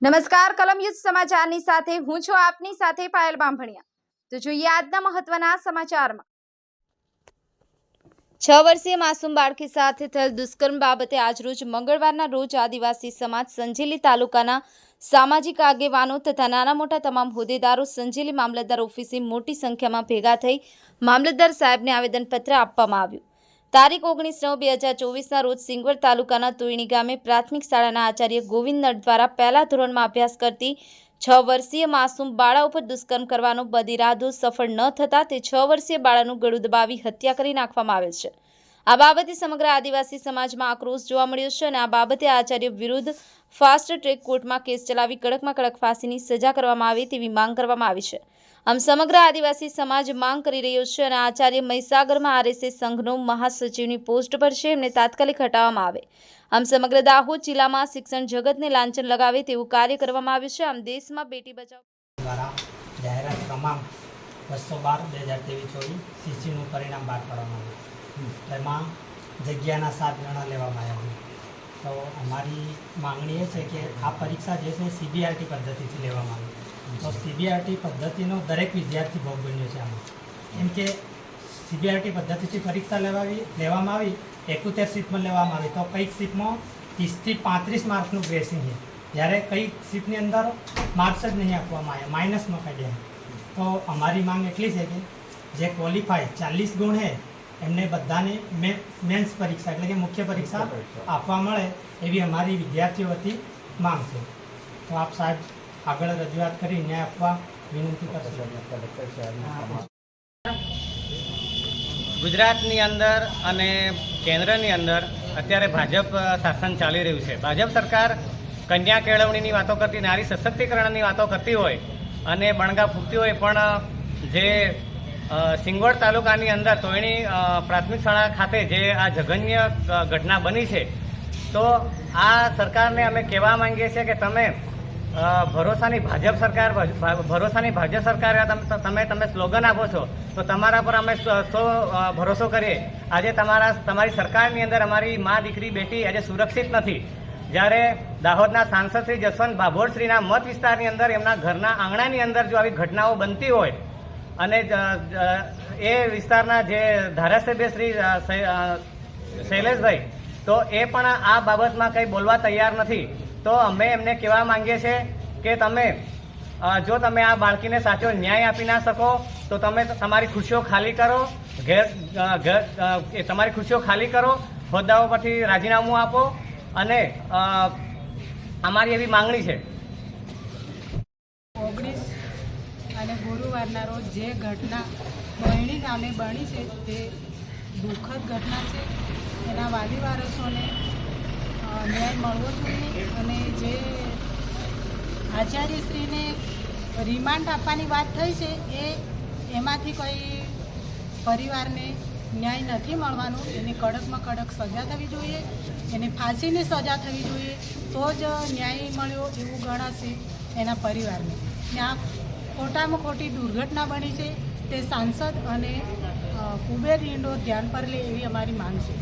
નમસ્કાર કલમ યુદ્ધ સમાચારની સાથે હું છું આપની સાથે પાયલ બાંભણિયા। તો જોઈએ આજના મહત્વના સમાચારમાં। 6 વર્ષીય માસૂમ બાળકી સાથે થયેલ દુષ્કર્મ બાબતે આજરોજ મંગળવારના રોજ આદિવાસી સમાજ સંજેલી તાલુકાના સામાજિક આગેવાનો તથા નાના મોટા તમામ હોદ્દેદારો સંજેલી મામલતદાર ઓફિસે મોટી સંખ્યામાં ભેગા થઈ મામલતદાર સાહેબને આવેદનપત્ર આપવામાં આવ્યું। તારીખ 19/9/2024ના રોજ સિંગવડ તાલુકાના તોયણી ગામે પ્રાથમિક શાળાના આચાર્ય ગોવિંદ નટ દ્વારા પહેલા ધોરણમાં અભ્યાસ કરતી 6 વર્ષીય માસૂમ બાળા ઉપર દુષ્કર્મ કરવાનો બદઇરાદો સફળ ન થતા તે 6 વર્ષીય બાળાનું ગળું દબાવી હત્યા કરી નાખવામાં આવેલ છે। આ બાબતે સમગ્ર આદિવાસી સમાજમાં આક્રોશ જોવા મળ્યો છે અને આ બાબતે આચાર્ય વિરુદ્ધ ફાસ્ટ ટ્રેક કોર્ટમાં કેસ ચલાવી કડકમાં કડક ફાંસીની સજા કરવામાં આવે તેવી માંગ કરવામાં આવી છે। આમ સમગ્ર આદિવાસી સમાજ માંગ કરી રહ્યો છે અને આચાર્ય મહીસાગરમાં આરએસએસ સંઘનો મહાસચિવની પોસ્ટ પર છે એમને તાત્કાલિક હટાવવામાં આવે। આમ સમગ્ર દાહોદ જિલ્લામાં શિક્ષણ જગતને લાંછન લગાવે તેવું કાર્ય કરવામાં આવ્યું છે। આમ દેશમાં બેટી બચાવો દ્વારા જાહેરાત ક્રમાંક 212/2023 સીસીનું પરિણામ બહાર પાડવામાં આવ્યું। તેમાં જગ્યાના 7 ગણા લેવામાં આવ્યા। તો અમારી માંગણી એ છે કે આ પરીક્ષા જે છે સીબીઆરટી પદ્ધતિથી લેવામાં આવી। તો સીબીઆરટી પદ્ધતિનો દરેક વિદ્યાર્થી ભોગ બન્યો છે આમાં। કેમ કે સીબીઆરટી પદ્ધતિથી પરીક્ષા લેવામાં આવી 71 સીટમાં લેવામાં આવી। તો કઈક સીટમાં 30 થી 35 માર્ક્સનું ગ્રેસિંગ છે, જ્યારે કઈ સીટની અંદર માર્ક્સ જ નહીં આપવામાં આવ્યા, માઇનસમાં કાઢ્યા। તો અમારી માંગ એટલી છે કે જે ક્વોલિફાય 40 ગુણ છે એમને બધાને મેન્સ પરીક્ષા એટલે કે મુખ્ય પરીક્ષા આપવા મળે એવી અમારી વિદ્યાર્થીઓ વતી માંગ છે। તો આપ સાહેબ આગળ રજૂઆત કરી ન્યાય આપવા વિનંતી કરશો। ગુજરાતની અંદર અને કેન્દ્રની અંદર અત્યારે ભાજપ શાસન ચાલી રહ્યું છે। ભાજપ સરકાર કન્યા કેળવણીની વાતો કરતી, નારી સશક્તિકરણની વાતો કરતી હોય અને બણગા ફૂંકતી હોય, પણ જે સિંગવડ તાલુકાની અંદર તોયણી પ્રાથમિક શાળા ખાતે જે આ જઘન્ય ઘટના બની છે, તો આ સરકારને અમે કહેવા માંગીએ છીએ કે તમે ભરોસાની ભાજપ સરકાર તમે સ્લોગન આપો છો તો તમારા પર અમે સો ભરોસો કરીએ। આજે તમારી સરકારની અંદર અમારી મા દીકરી બેટી આજે સુરક્ષિત નથી। જ્યારે દાહોદના સાંસદ શ્રી જસવંત ભાભોરશ્રીના મત વિસ્તારની અંદર એમના ઘરના આંગણાની અંદર જો આવી ઘટનાઓ બનતી હોય અને એ વિસ્તારના જે ધારાસભ્ય શ્રી શૈલેષભાઈ તો એ પણ આ બાબતમાં કંઈ બોલવા તૈયાર નથી। તો અમે એમને કહેવા માંગીએ છીએ કે જો તમે આ બાળકીને સાચો ન્યાય આપી ના શકો તો તમે તમારી ખુશીઓ ખાલી કરો, તમારી ખુશીઓ ખાલી કરો, હોદ્દાઓ પરથી રાજીનામું આપો અને અમારી એવી માંગણી છે। 19 અને ગુરુવારના રોજ જે ઘટના તોયણી ગામે બની છે તે દુઃખદ ઘટના છે। એના વાલી વારસોને ન્યાય મળવો જોઈએ અને જે આચાર્યશ્રીને રિમાન્ડ આપવાની વાત થઈ છે એમાંથી કોઈ પરિવારને ન્યાય નથી મળવાનો। એને કડકમાં કડક સજા થવી જોઈએ, એને ફાંસીની સજા થવી જોઈએ, તો જ ન્યાય મળ્યો એવું ગણાશે એના પરિવારને। ને આ ખોટામાં ખોટી દુર્ઘટના બની છે તે સાંસદ અને કુબેર લિંડો ધ્યાન પર લે એવી અમારી માંગ છે।